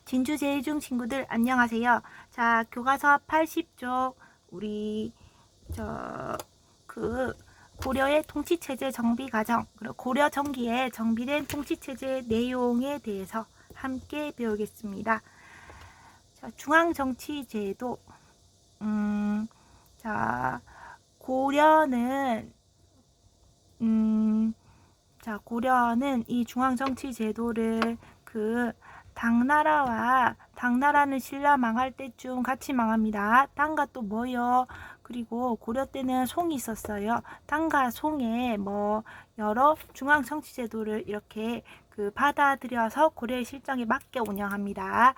진주 제일중 친구들 안녕하세요. 자, 교과서 80쪽 우리 고려의 통치체제 정비 과정, 그리고 고려 정기에 정비된 통치체제 내용에 대해서 함께 배우겠습니다. 자, 중앙정치제도. 자, 고려는 고려는 이 중앙정치제도를 당나라는 신라 망할 때쯤 같이 망합니다. 당과 또 뭐요? 그리고 고려 때는 송이 있었어요. 당과 송에 여러 중앙정치제도를 이렇게 받아들여서 고려의 실정에 맞게 운영합니다.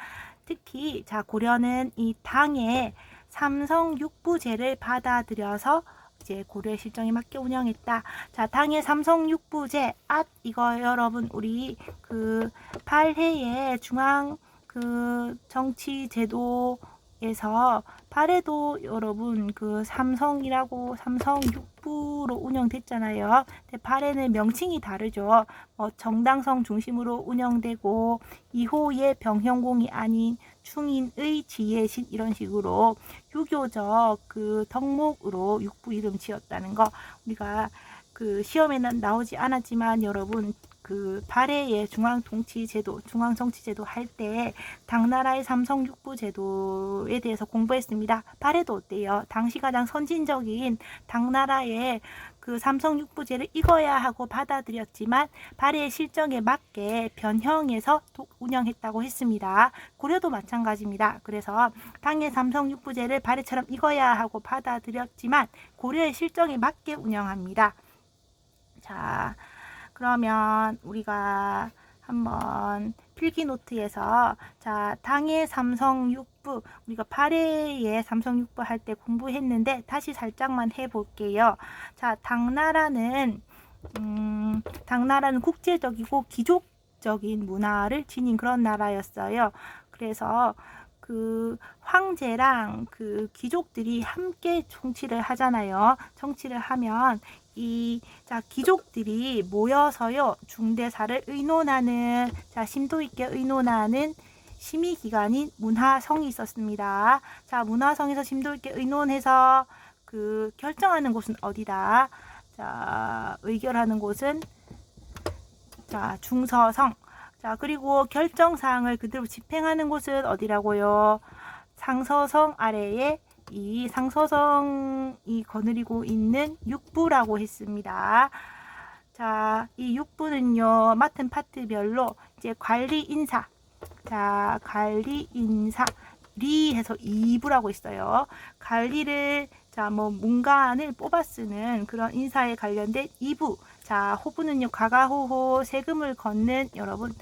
특히 고려는 이 당의 삼성육부제를 받아들여서 이제 고려의 실정에 맞게 운영했다. 자, 당의 삼성육부제, 이거 여러분 우리 8회의 중앙 정치제도에서 8회도 여러분 삼성육부로 운영됐잖아요. 근데 8회는 명칭이 다르죠. 정당성 중심으로 운영되고 2호의 병형공이 아닌 충인의 지혜신 이런 식으로 유교적 덕목으로 육부 이름 지었다는 거 우리가 시험에는 나오지 않았지만 여러분 8회의 중앙정치제도 할 때 당나라의 삼성육부제도에 대해서 공부했습니다. 8회도 어때요? 당시 가장 선진적인 당나라의 삼성육부제를 이거야 하고 받아들였지만 8회의 실정에 맞게 변형해서 운영했다고 했습니다. 고려도 마찬가지입니다. 그래서 당의 삼성육부제를 8회처럼 이거야 하고 받아들였지만 고려의 실정에 맞게 운영합니다. 자, 그러면 우리가 한번 필기노트에서 당의 삼성육부 우리가 8회에 삼성육부 할 때 공부했는데 다시 살짝만 해볼게요. 자, 당나라는 국제적이고 귀족적인 문화를 지닌 그런 나라였어요. 그래서 황제랑 귀족들이 함께 정치를 하잖아요. 정치를 하면 귀족들이 모여서요 중대사를 의논하는 심도 있게 의논하는 심의기관인 문화성이 있었습니다. 자, 문화성에서 심도 있게 의논해서 결정하는 곳은 어디다? 자, 의결하는 곳은 중서성. 자, 그리고 결정사항을 그대로 집행하는 곳은 어디라고요? 상서성 아래에 이 상서성이 거느리고 있는 육부라고 했습니다. 자, 이 육부는요, 맡은 파트별로 이제 관리 인사. 자, 관리 인사. 리해서 2부라고 있어요. 관리를, 문간을 뽑아 쓰는 그런 인사에 관련된 2부. 자, 호부는요, 가가호호 세금을 걷는 여러분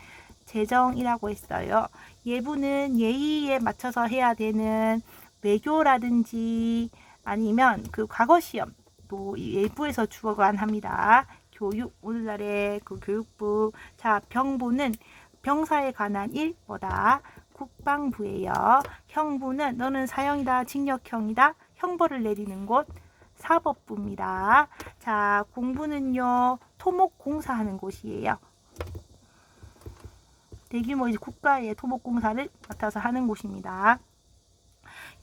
재정이라고 했어요. 예부는 예의에 맞춰서 해야 되는 외교라든지 아니면 과거 시험 또 예부에서 주관합니다. 교육, 오늘날의 교육부. 자, 병부는 병사에 관한 일 뭐다? 국방부예요. 형부는 너는 사형이다, 징역형이다, 형벌을 내리는 곳 사법부입니다. 자, 공부는요 토목공사하는 곳이에요. 대규모 국가의 토목공사를 맡아서 하는 곳입니다.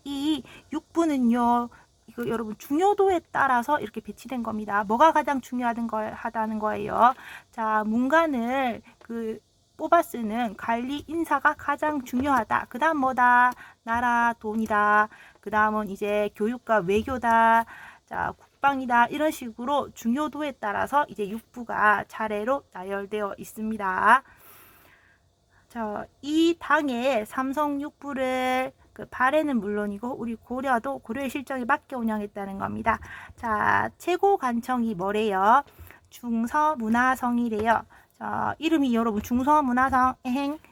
이 육부는요, 이거 여러분 중요도에 따라서 이렇게 배치된 겁니다. 뭐가 가장 중요하다는 거예요. 자, 문간을 뽑아 쓰는 관리 인사가 가장 중요하다. 그 다음 뭐다? 나라, 돈이다. 그 다음은 이제 교육과 외교다. 자, 국방이다. 이런 식으로 중요도에 따라서 이제 육부가 차례로 나열되어 있습니다. 자, 이 당의 삼성육부를 8회는 물론이고 우리 고려도 고려의 실정에 맞게 운영했다는 겁니다. 자, 최고관청이 뭐래요? 중서문화성이래요. 자, 이름이 여러분 중서문화성.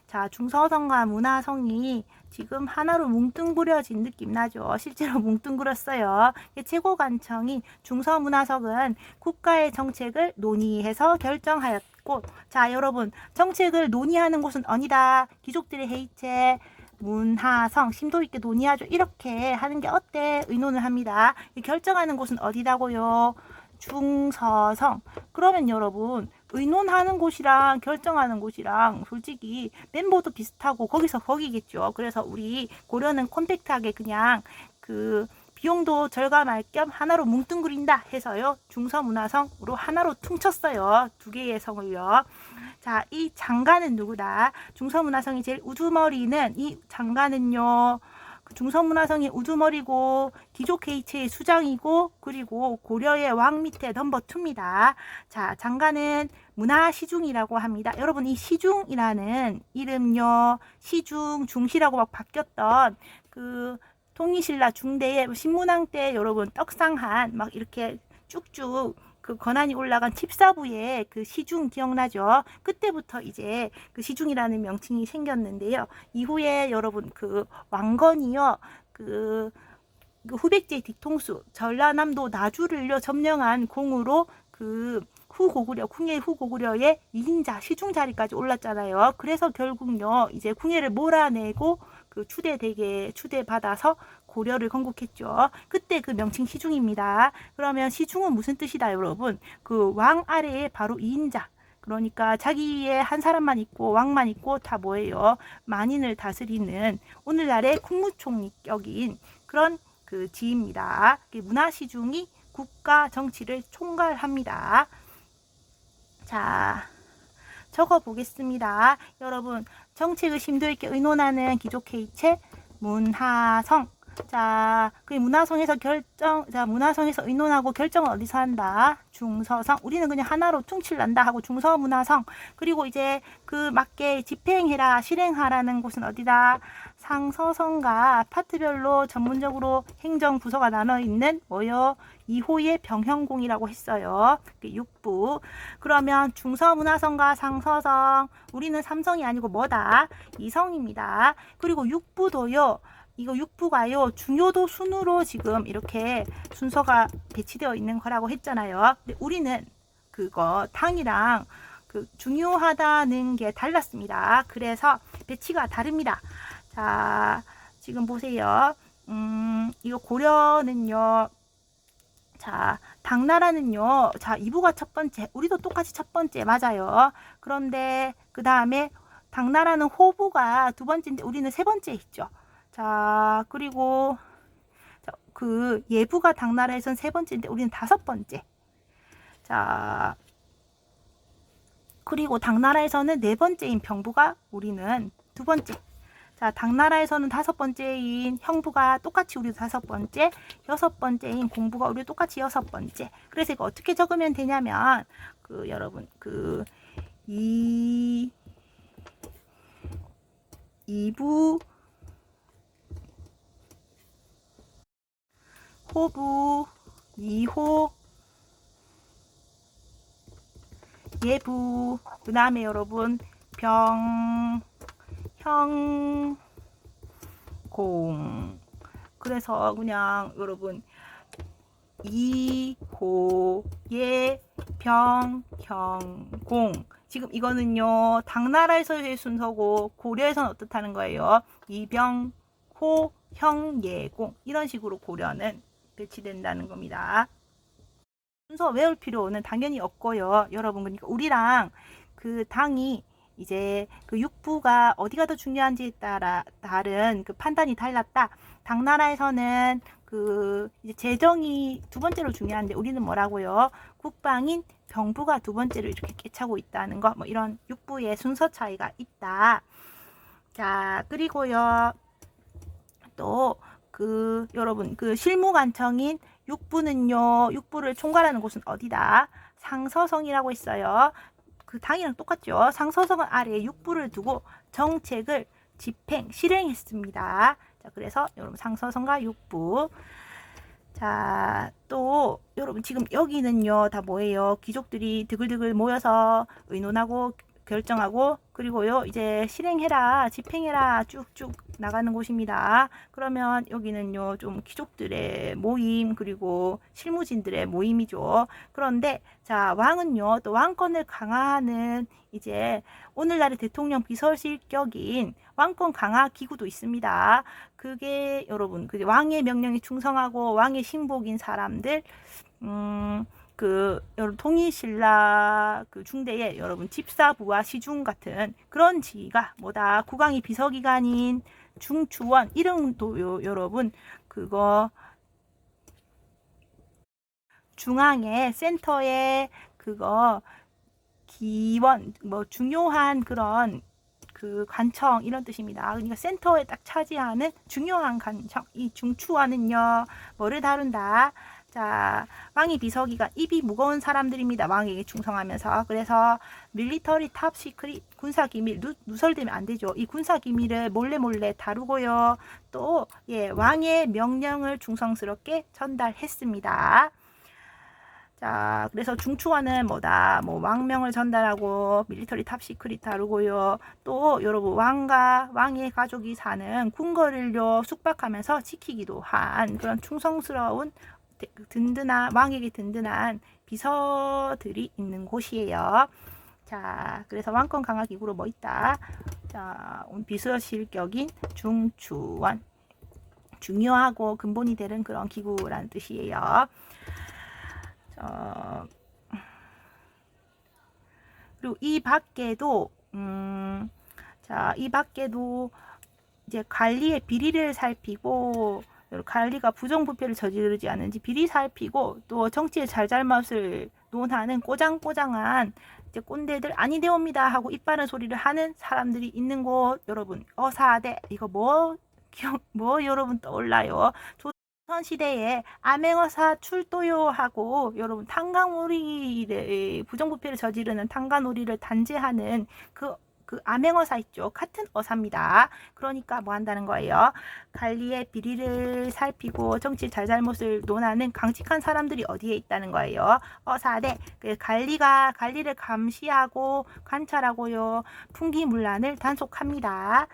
자, 중서성과 문화성이 지금 하나로 뭉뚱그려진 느낌 나죠? 실제로 뭉뚱그렸어요. 최고관청인 중서문화성은 국가의 정책을 논의해서 결정하였고, 자, 여러분 정책을 논의하는 곳은 어디다? 귀족들의 회의체 문화성, 심도 있게 논의하죠. 이렇게 하는 게 어때? 의논을 합니다. 결정하는 곳은 어디다고요? 중서성. 그러면 여러분 의논하는 곳이랑 결정하는 곳이랑 솔직히 멤버도 비슷하고 거기서 거기겠죠. 그래서 우리 고려는 컴팩트하게 그냥 그 비용도 절감할 겸 하나로 뭉뚱그린다 해서요. 중서문화성으로 하나로 퉁쳤어요. 두 개의 성을요. 자, 이 장가는 누구다? 중서문화성이 제일 우두머리는 이 장가는요. 중서문화성이 우두머리고 기족케이츠의 수장이고 그리고 고려의 왕 밑에 넘버 2입니다. 자, 장가는 문화시중이라고 합니다. 여러분 이 시중이라는 이름요. 시중, 중시라고 막 바뀌었던 그 통일신라 중대의 신문왕 때 여러분 떡상한 막 이렇게 쭉쭉 그 권한이 올라간 칩사부의 그 시중 기억나죠? 그때부터 이제 그 시중이라는 명칭이 생겼는데요. 이후에 여러분 그 왕건이요. 그 후백제의 뒤통수 전라남도 나주를요 점령한 공으로 그 후고구려 궁예 후고구려의 2인자 시중 자리까지 올랐잖아요. 그래서 결국요 이제 궁예를 몰아내고 그 추대받아서 고려를 건국했죠. 그때 그 명칭 시중입니다. 그러면 시중은 무슨 뜻이다 여러분? 그 왕 아래에 바로 2인자. 그러니까 자기의 한 사람만 있고 왕만 있고 다 뭐예요? 만인을 다스리는 오늘날의 국무총리격인 그런 그 지입니다. 문화시중이 국가 정치를 총괄합니다. 자, 적어 보겠습니다. 여러분 정책을 심도 있게 의논하는 기족회의체 문화성. 자, 그 문화성에서 문화성에서 의논하고 결정은 어디서 한다? 중서성. 우리는 그냥 하나로 퉁칠난다 하고 중서문화성. 그리고 이제 그 맞게 집행해라, 실행하라는 곳은 어디다? 상서성과 파트별로 전문적으로 행정부서가 나눠 있는 뭐요? 2호의 병형공이라고 했어요. 6부. 그러면 중서문화성과 상서성. 우리는 3성이 아니고 뭐다? 2성입니다. 그리고 6부도요. 이거 6부가요 중요도 순으로 지금 이렇게 순서가 배치되어 있는 거라고 했잖아요. 근데 우리는 그거 당이랑 그 중요하다는 게 달랐습니다. 그래서 배치가 다릅니다. 자, 지금 보세요. 이거 고려는요. 자, 당나라는요. 자, 2부가 첫 번째. 우리도 똑같이 첫 번째 맞아요. 그런데 그 다음에 당나라는 호부가 두 번째인데 우리는 세 번째 있죠. 자, 그리고 그 예부가 당나라에선 세 번째인데 우리는 다섯 번째. 자, 그리고 당나라에서는 네 번째인 병부가 우리는 두 번째. 자, 당나라에서는 다섯 번째인 형부가 똑같이 우리도 다섯 번째, 여섯 번째인 공부가 우리도 똑같이 여섯 번째. 그래서 이거 어떻게 적으면 되냐면 그 여러분 그 2부 호부 2호 예부 그 다음에 여러분 병 형 공. 그래서 그냥 여러분 2호 예 병 형 공. 지금 이거는요 당나라에서의 순서고 고려에서는 어떻다는 거예요? 이병 호 형 예공 이런 식으로 고려는 배치된다는 겁니다. 순서 외울 필요는 당연히 없고요. 여러분 그러니까 우리랑 그 당이 이제 그 육부가 어디가 더 중요한지에 따라 다른 그 판단이 달랐다. 당나라에서는 그 이제 재정이 두 번째로 중요한데 우리는 뭐라고요? 국방인 병부가 두 번째로 이렇게 깨차고 있다는 거. 뭐 이런 육부의 순서 차이가 있다. 자, 그리고요. 또 그 여러분 그 실무관청인 육부는요. 육부를 총괄하는 곳은 어디다? 상서성이라고 있어요. 그 당이랑 똑같죠. 상서성은 아래에 육부를 두고 정책을 집행, 실행했습니다. 자, 그래서 여러분 상서성과 육부. 자, 또 여러분 지금 여기는요. 다 뭐예요? 귀족들이 드글드글 모여서 의논하고 결정하고 그리고요. 이제 실행해라, 집행해라 쭉쭉 나가는 곳입니다. 그러면 여기는요. 좀 귀족들의 모임 그리고 실무진들의 모임이죠. 그런데 자, 왕은요. 또 왕권을 강화하는 이제 오늘날의 대통령 비서실격인 왕권 강화 기구도 있습니다. 그게 여러분 그 왕의 명령에 충성하고 왕의 신복인 사람들 여러분 통일신라 그 중대에 여러분 집사부와 시중 같은 그런 지위가 뭐다. 국왕이 비서기관인 중추원 이름도 여러분 그거 중앙에 센터에 그거 기원 뭐 중요한 그런 그 관청 이런 뜻입니다. 그러니까 센터에 딱 차지하는 중요한 관청. 이 중추원은요 뭐를 다룬다. 자, 왕이 비서기가 입이 무거운 사람들입니다. 왕에게 충성하면서. 그래서 밀리터리 탑 시크릿 군사 기밀 누설되면 안 되죠. 이 군사 기밀을 몰래 다루고요. 또 왕의 명령을 충성스럽게 전달했습니다. 자, 그래서 중추원은 뭐다? 뭐 왕명을 전달하고 밀리터리 탑 시크릿 다루고요. 또 여러분 왕과 왕의 가족이 사는 궁궐을요 숙박하면서 지키기도 한 그런 충성스러운 든든한 왕에게 든든한 비서들이 있는 곳이에요. 자, 그래서 왕권 강화 기구로 뭐 있다? 자, 비서실격인 중추원. 중요하고 근본이 되는 그런 기구라는 뜻이에요. 그리고 이 밖에도 자, 이 밖에도 이제 관리의 비리를 살피고 관리가 부정부패를 저지르지 않은지 비리 살피고 또 정치의 잘잘못을 논하는 꼬장꼬장한 이제 꼰대들 아니되옵니다 하고 입바른 소리를 하는 사람들이 있는 곳 여러분 어사대 이거 뭐 여러분 떠올라요? 조선시대에 암행어사 출도요 하고 여러분 탄간오리를 부정부패를 저지르는 탄간오리를 단죄하는 그 암행어사 있죠. 같은 어사입니다. 그러니까 뭐 한다는 거예요. 관리의 비리를 살피고 정치 잘잘못을 논하는 강직한 사람들이 어디에 있다는 거예요. 어사대 관리를 감시하고 관찰하고요. 풍기문란을 단속합니다.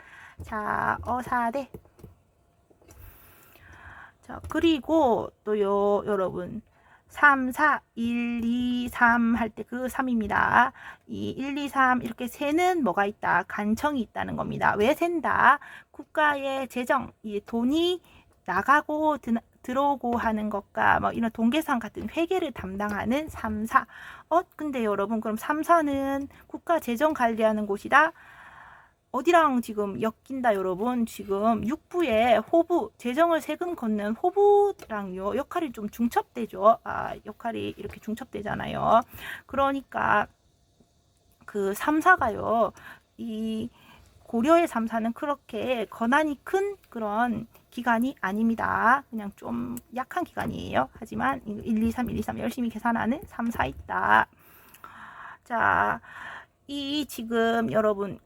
자, 어사대. 자, 그리고 또요 여러분 3, 4, 1, 2, 3 할 때 그 3입니다. 이 1, 2, 3 이렇게 세는 뭐가 있다? 간청이 있다는 겁니다. 왜 센다? 국가의 재정, 이 돈이 나가고 들어오고 하는 것과 뭐 이런 동계산 같은 회계를 담당하는 3, 4. 근데 여러분 그럼 3, 4는 국가 재정 관리하는 곳이다? 어디랑 지금 엮인다 여러분. 지금 육부의 호부 재정을 세금 걷는 호부랑요 역할이 좀 중첩되죠. 역할이 이렇게 중첩되잖아요. 그러니까 그 3사가요 이 고려의 3사는 그렇게 권한이 큰 그런 기관이 아닙니다. 그냥 좀 약한 기관이에요. 하지만 1, 2, 3, 1, 2, 3 열심히 계산하는 3, 4 있다. 자, 이 지금 여러분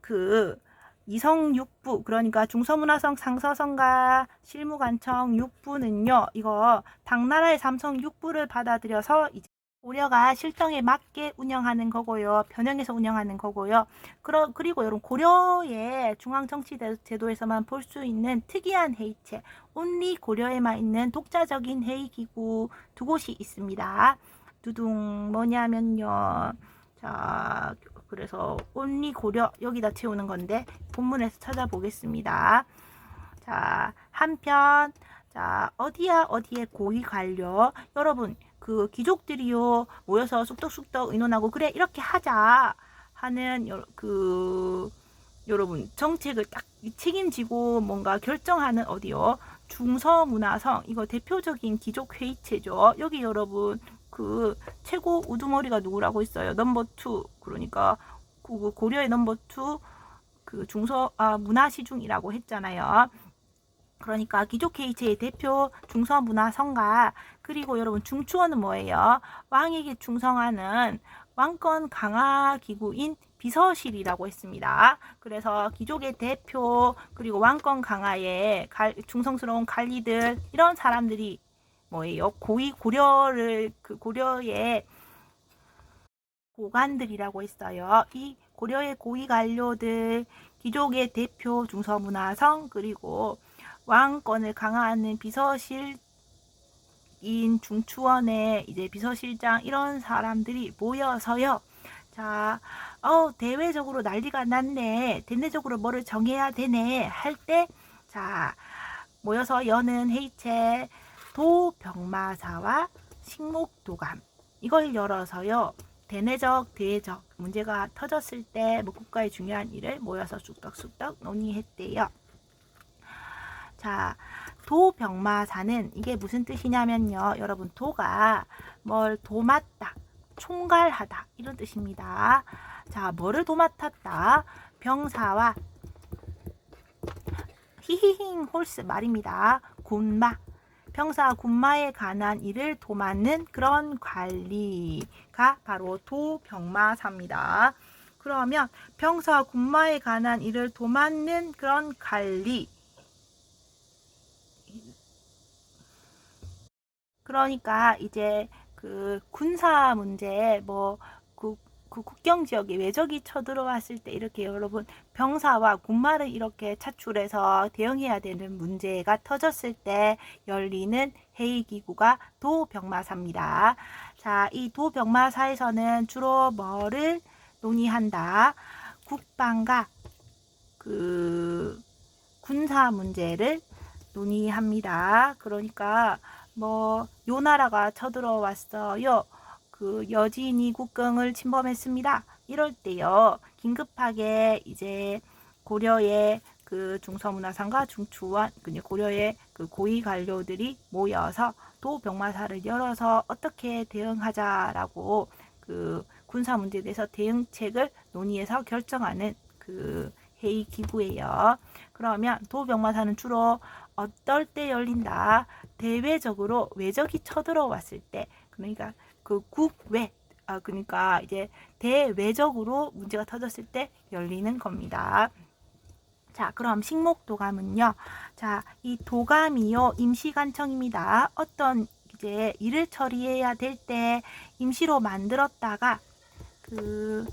이성 6부 그러니까 중서문화성 상서성과 실무관청 6부는요 이거 당나라의 삼성 6부를 받아들여서 이제 고려가 실정에 맞게 운영하는 거고요. 변형해서 운영하는 거고요. 그리고 여러분 고려의 중앙정치제도에서만 볼 수 있는 특이한 회의체 온리 고려에만 있는 독자적인 회의기구 두 곳이 있습니다. 두둥 뭐냐면요. 자, 그래서 온리 고려 여기다 채우는 건데 본문에서 찾아보겠습니다. 자, 한편 자 어디에 고위 관료 여러분 그 귀족들이요 모여서 쑥덕쑥덕 의논하고 그래 이렇게 하자 하는 여러분 정책을 딱 책임지고 뭔가 결정하는 어디요 중서문화성 이거 대표적인 귀족 회의체죠. 여기 여러분 최고 우두머리가 누구라고 있어요? 넘버 2. 그러니까 고려의 넘버 2 문화시중이라고 했잖아요. 그러니까 귀족회의체의 대표 중서문화성가 그리고 여러분 중추원은 뭐예요? 왕에게 충성하는 왕권 강화 기구인 비서실이라고 했습니다. 그래서 귀족의 대표 그리고 왕권 강화에 충성스러운 관리들 이런 사람들이 뭐예요? 고려의 고관들이라고 했어요. 이 고려의 고위 관료들, 귀족의 대표 중서문화성 그리고 왕권을 강화하는 비서실인 중추원의 이제 비서실장 이런 사람들이 모여서요. 자, 대외적으로 난리가 났네. 대내적으로 뭐를 정해야 되네. 할 때, 자, 모여서 여는 회의체 도병마사와 식목도감 이걸 열어서요. 대내적, 대외적 문제가 터졌을 때 뭐 국가의 중요한 일을 모여서 쑥덕쑥덕 논의했대요. 자, 도병마사는 이게 무슨 뜻이냐면요. 여러분, 도가 뭘 도맡다, 총괄하다 이런 뜻입니다. 자, 뭐를 도맡았다? 병사와 히히힝 홀스 말입니다. 군마, 병사 군마에 관한 일을 도맡는 그런 관리가 바로 도병마사입니다. 그러면 병사 군마에 관한 일을 도맡는 그런 관리, 그러니까 이제 그 군사 문제 그 국경 지역에 외적이 쳐들어왔을 때 이렇게 여러분 병사와 군마를 이렇게 차출해서 대응해야 되는 문제가 터졌을 때 열리는 회의기구가 도병마사입니다. 자, 이 도병마사에서는 주로 뭐를 논의한다? 국방과 그 군사 문제를 논의합니다. 그러니까 뭐 요 나라가 쳐들어왔어요. 그 여진이 국경을 침범했습니다. 이럴 때요. 긴급하게 이제 고려의 그 중서문화상과 중추원, 고려의 그 고위 관료들이 모여서 도병마사를 열어서 어떻게 대응하자라고 그 군사 문제에 대해서 대응책을 논의해서 결정하는 그 회의 기구예요. 그러면 도병마사는 주로 어떨 때 열린다? 대외적으로 외적이 쳐들어왔을 때, 그러니까 그 국외, 그러니까 이제 대외적으로 문제가 터졌을 때 열리는 겁니다. 자, 그럼 식목도감은요. 자, 이 도감이요 임시관청입니다. 어떤 이제 일을 처리해야 될 때 임시로 만들었다가 그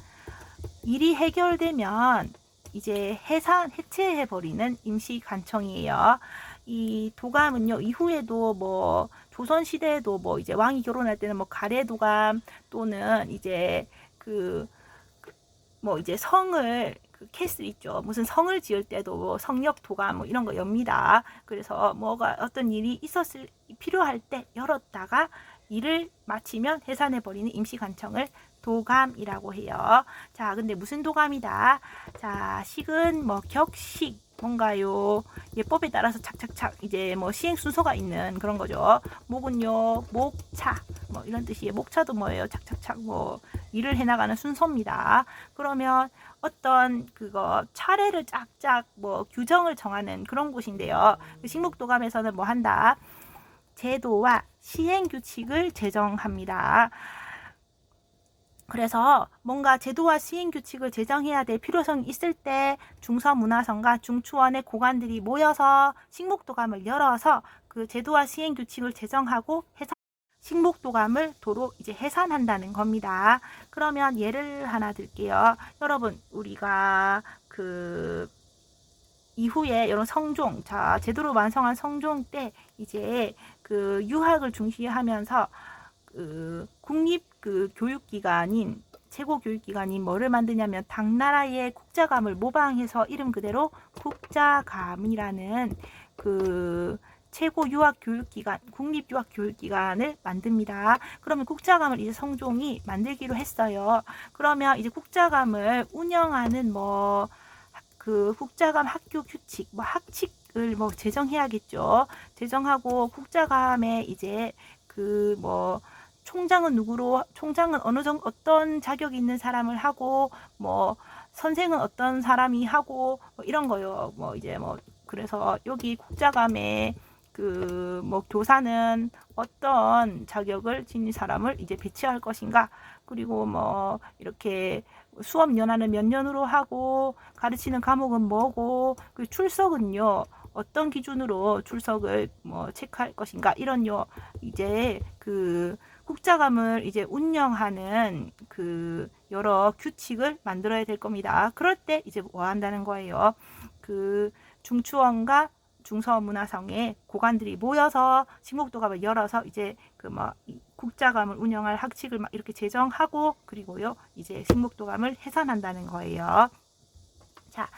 일이 해결되면 이제 해체해버리는 임시관청이에요. 이 도감은요 이후에도 뭐 조선시대에도 뭐 이제 왕이 결혼할 때는 뭐 가래도감 또는 이제 뭐 이제 성을 캐슬 있죠. 무슨 성을 지을 때도 뭐 성역도감 뭐 이런 거 엽니다. 그래서 뭐가 어떤 일이 필요할 때 열었다가 일을 마치면 해산해버리는 임시관청을 도감이라고 해요. 자, 근데 무슨 도감이다? 자, 식은 뭐 격식 뭔가요? 예법에 따라서 착착착 이제 뭐 시행 순서가 있는 그런 거죠. 목은요 목차 뭐 이런 뜻이에요. 목차도 뭐예요? 착착착 뭐 일을 해나가는 순서입니다. 그러면 어떤 그거 차례를 짝짝 뭐 규정을 정하는 그런 곳인데요. 식목도감에서는 뭐 한다? 제도와 시행 규칙을 제정합니다. 그래서 뭔가 제도와 시행 규칙을 제정해야 될 필요성이 있을 때 중서문화성과 중추원의 고관들이 모여서 식목도감을 열어서 그 제도와 시행 규칙을 제정하고 식목도감을 도로 이제 해산한다는 겁니다. 그러면 예를 하나 들게요. 여러분, 우리가 그 이후에 이런 성종, 자, 제도로 완성한 성종 때 이제 그 유학을 중시하면서 그 국립 그 교육기관인 최고 교육기관인 뭐를 만드냐면 당나라의 국자감을 모방해서 이름 그대로 국자감이라는 그 최고 유학 교육기관, 국립 유학 교육기관을 만듭니다. 그러면 국자감을 이제 성종이 만들기로 했어요. 그러면 이제 국자감을 운영하는 뭐 그 국자감 학교 규칙, 뭐 학칙을 뭐 제정해야겠죠. 제정하고 국자감에 이제 그 뭐 총장은 어떤 자격이 있는 사람을 하고 뭐 선생은 어떤 사람이 하고 뭐 이런 거요. 뭐 이제 뭐 그래서 여기 국자감에 그 뭐 교사는 어떤 자격을 지닌 사람을 이제 배치할 것인가, 그리고 뭐 이렇게 수업 연한은 몇 년으로 하고 가르치는 과목은 뭐고 그 출석은요 어떤 기준으로 출석을 뭐 체크할 것인가, 이런요 이제 그 국자감을 이제 운영하는 그 여러 규칙을 만들어야 될 겁니다. 그럴 때 이제 뭐 한다는 거예요. 그 중추원과 중서문화성의 고관들이 모여서 식목도감을 열어서 이제 그 뭐 국자감을 운영할 학칙을 막 이렇게 제정하고, 그리고요 이제 식목도감을 해산한다는 거예요. 자,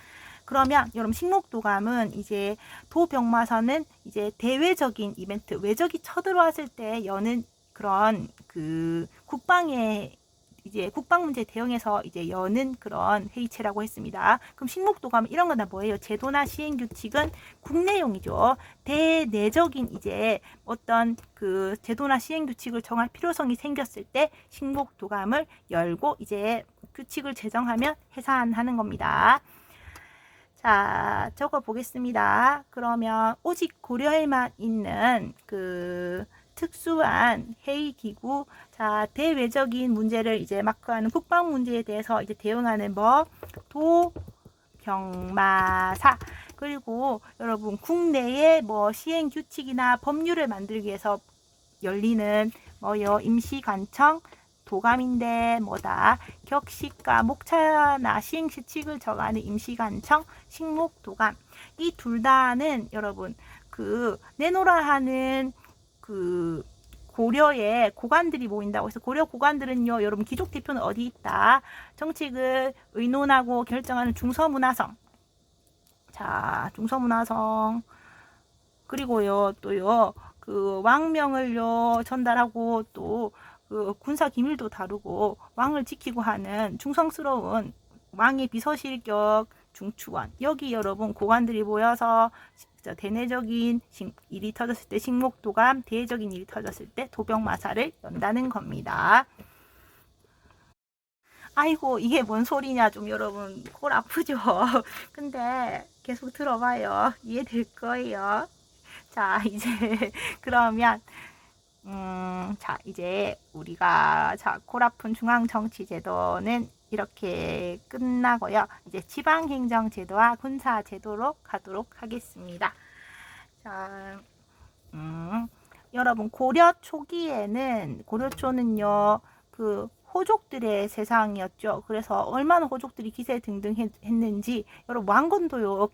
그러면 여러분 식목도감은 이제 도병마선은 이제 대외적인 이벤트, 외적이 쳐들어왔을 때 여는 그런 그 국방에 이제 국방 문제 대응해서 이제 여는 그런 회의체라고 했습니다. 그럼 식목도감 이런 건 다 뭐예요? 제도나 시행 규칙은 국내용이죠. 대내적인 이제 어떤 그 제도나 시행 규칙을 정할 필요성이 생겼을 때 식목도감을 열고 이제 규칙을 제정하면 해산하는 겁니다. 자, 적어 보겠습니다. 그러면 오직 고려에만 있는 그 특수한 회의기구, 자, 대외적인 문제를 이제 마크하는 국방 문제에 대해서 이제 대응하는 뭐, 도경마사. 그리고 여러분, 국내에 뭐 시행 규칙이나 법률을 만들기 위해서 열리는 뭐요, 임시관청, 도감인데 뭐다, 격식과 목차나 시행 규칙을 정하는 임시관청, 식목도감. 이 둘 다는 여러분 그 내노라 하는 그 고려의 고관들이 모인다고 해서 고려 고관들은요, 여러분 귀족 대표는 어디 있다? 정책을 의논하고 결정하는 중서문화성. 자, 중서문화성. 그리고요, 또요, 그 왕명을요 전달하고 또 그 군사 기밀도 다루고 왕을 지키고 하는 충성스러운 왕의 비서실격 중추원. 여기 여러분 고관들이 모여서 대내적인 일이 터졌을 때 식목도감, 대외적인 일이 터졌을 때 도병마사를 연다는 겁니다. 아이고, 이게 뭔 소리냐, 좀 여러분 꼴 아프죠? 근데 계속 들어봐요. 이해될 거예요. 자, 이제 그러면 자, 이제 우리가 콜 아픈 중앙정치제도는 이렇게 끝나고요. 이제 지방행정제도와 군사제도로 가도록 하겠습니다. 자, 여러분 고려 초기에는, 고려 초는요, 그 호족들의 세상이었죠. 그래서 얼마나 호족들이 기세등등했는지, 여러분 왕건도요,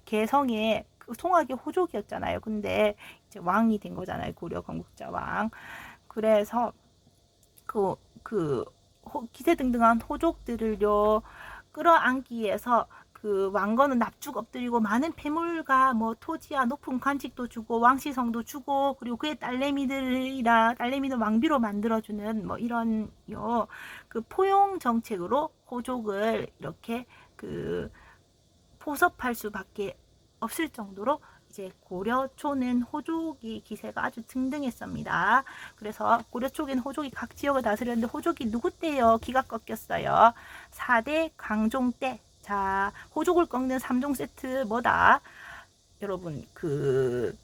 개성의 송악의 호족이었잖아요. 근데 이제 왕이 된 거잖아요. 고려 건국자 왕. 그래서 기세등등한 호족들을요 끌어안기 위해서 그 왕건은 납죽 엎드리고 많은 폐물과 뭐 토지와 높은 관직도 주고 왕시성도 주고, 그리고 그의 딸내미들 왕비로 만들어주는 뭐 이런요 그 포용 정책으로 호족을 이렇게 그 포섭할 수밖에 없을 정도로 이제 고려 초는 호족이 기세가 아주 등등했습니다. 그래서 고려 초기는 호족이 각 지역을 다스렸는데, 호족이 누구 때요? 기가 꺾였어요. 4대 강종 때. 자, 호족을 꺾는 3종 세트 뭐다? 여러분 그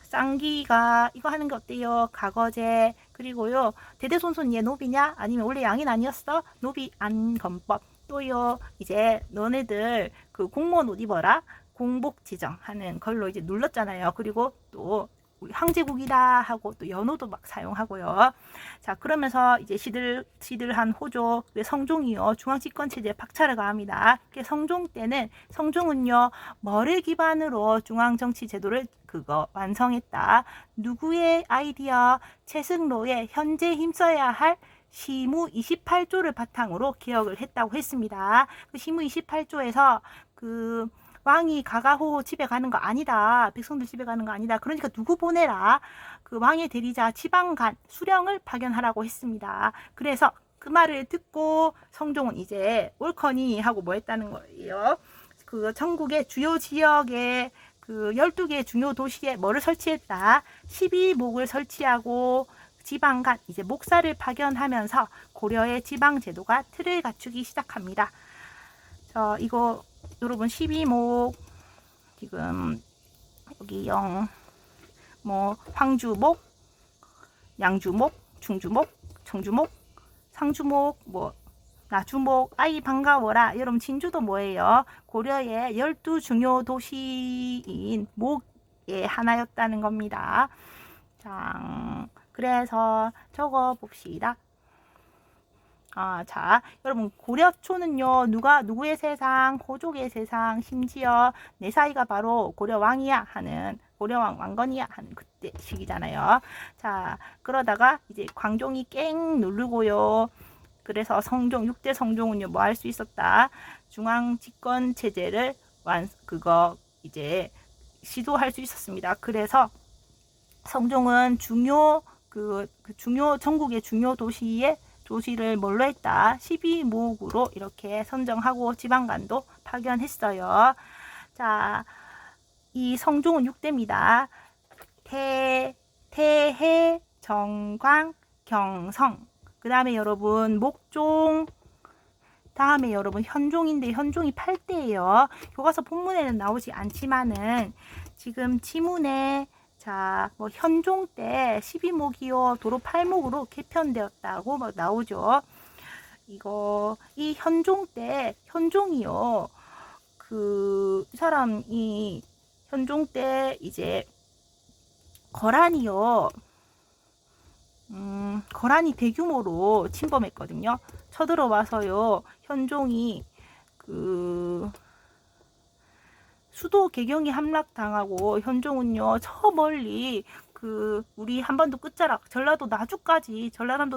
쌍기가 이거 하는 게 어때요? 가거제. 그리고요, 대대손손 얘 노비냐? 아니면 원래 양인 아니었어? 노비 안건법. 또요, 이제 너네들 그 공무원 옷 입어라, 공복 지정하는 걸로 이제 눌렀잖아요. 그리고 또 우리 황제국이다 하고 또 연호도 막 사용하고요. 자, 그러면서 이제 시들한 호족, 성종이요, 중앙집권체제에 박차를 가합니다. 성종 때는, 성종은요 뭐를 기반으로 중앙정치제도를 완성했다? 누구의 아이디어? 최승로의 현재 힘써야 할 시무 28조를 바탕으로 개혁을 했다고 했습니다. 그 시무 28조에서 그 왕이 가가호 집에 가는 거 아니다. 백성들 집에 가는 거 아니다. 그러니까 누구 보내라? 그 왕의 대리자 지방간 수령을 파견하라고 했습니다. 그래서 그 말을 듣고 성종은 이제 옳거니 하고 뭐 했다는 거예요? 그 전국의 주요 지역에 그 12개 중요 도시에 뭐를 설치했다? 12목을 설치하고 지방간, 이제 목사를 파견하면서 고려의 지방제도가 틀을 갖추기 시작합니다. 이거 여러분 12목, 지금 여기 뭐 황주목, 양주목, 중주목, 청주목, 상주목, 뭐 나주목, 아이 반가워라. 여러분 진주도 뭐예요? 고려의 12중요 도시인 목의 하나였다는 겁니다. 자, 그래서 적어 봅시다. 자, 여러분 고려초는요, 누구의 세상? 호족의 세상. 심지어 내 사이가 바로 고려왕이야 하는, 고려왕 왕건이야 하는 그때 시기잖아요. 자, 그러다가 이제 광종이 깽 누르고요. 그래서 6대 성종은요 뭐 할 수 있었다? 중앙 집권 체제를 이제 시도할 수 있었습니다. 그래서 성종은 중요 전국의 중요 도시를 뭘로 했다? 12목으로 이렇게 선정하고 지방간도 파견했어요. 자, 이 성종은 6대입니다. 태해, 정광, 경성. 그 다음에 여러분 목종. 다음에 여러분 현종인데 현종이 8대예요. 교과서 본문에는 나오지 않지만은 지금 지문에 자, 뭐 현종 때 12목이요 도로 8목으로 개편되었다고 뭐 나오죠. 이 현종 때 현종이요. 이 사람이 현종 때 이제 거란이 대규모로 침범했거든요. 쳐들어와서요. 현종이 수도 개경이 함락당하고 현종은요 저 멀리 우리 한반도 끝자락 전라남도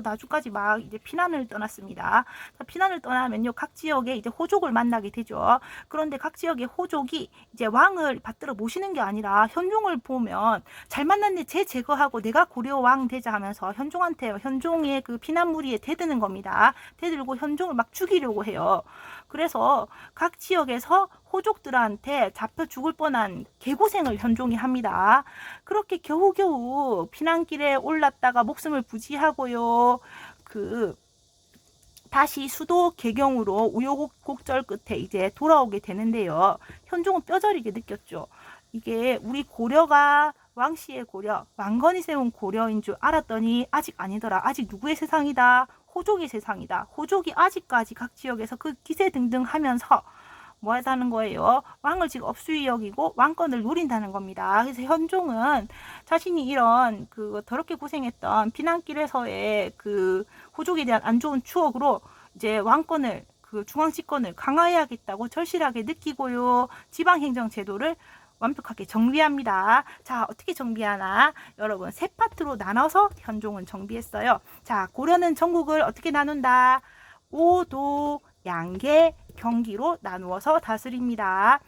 나주까지 막 이제 피난을 떠났습니다. 피난을 떠나면요 각 지역에 이제 호족을 만나게 되죠. 그런데 각 지역의 호족이 이제 왕을 받들어 모시는 게 아니라 현종을 보면 잘 만났네 쟤 제거하고 내가 고려 왕 되자 하면서 현종의 그 피난 무리에 대드는 겁니다. 대들고 현종을 막 죽이려고 해요. 그래서 각 지역에서 호족들한테 잡혀 죽을 뻔한 개고생을 현종이 합니다. 그렇게 겨우겨우 피난길에 올랐다가 목숨을 부지하고요. 다시 수도 개경으로 우여곡절 끝에 이제 돌아오게 되는데요. 현종은 뼈저리게 느꼈죠. 이게 우리 고려가 왕씨의 고려, 왕건이 세운 고려인 줄 알았더니 아직 아니더라. 아직 누구의 세상이다? 호족의 세상이다. 호족이 아직까지 각 지역에서 그 기세 등등 하면서 뭐 하다는 거예요? 왕을 지금 업수위 여기고 왕권을 노린다는 겁니다. 그래서 현종은 자신이 이런 더럽게 고생했던 피난길에서의 호족에 대한 안 좋은 추억으로 이제 왕권을 중앙집권을 강화해야겠다고 절실하게 느끼고요. 지방행정 제도를 완벽하게 정비합니다. 자, 어떻게 정비하나? 여러분, 세 파트로 나눠서 현종은 정비했어요. 자, 고려는 전국을 어떻게 나눈다? 오도, 양계, 경기로 나누어서 다스립니다.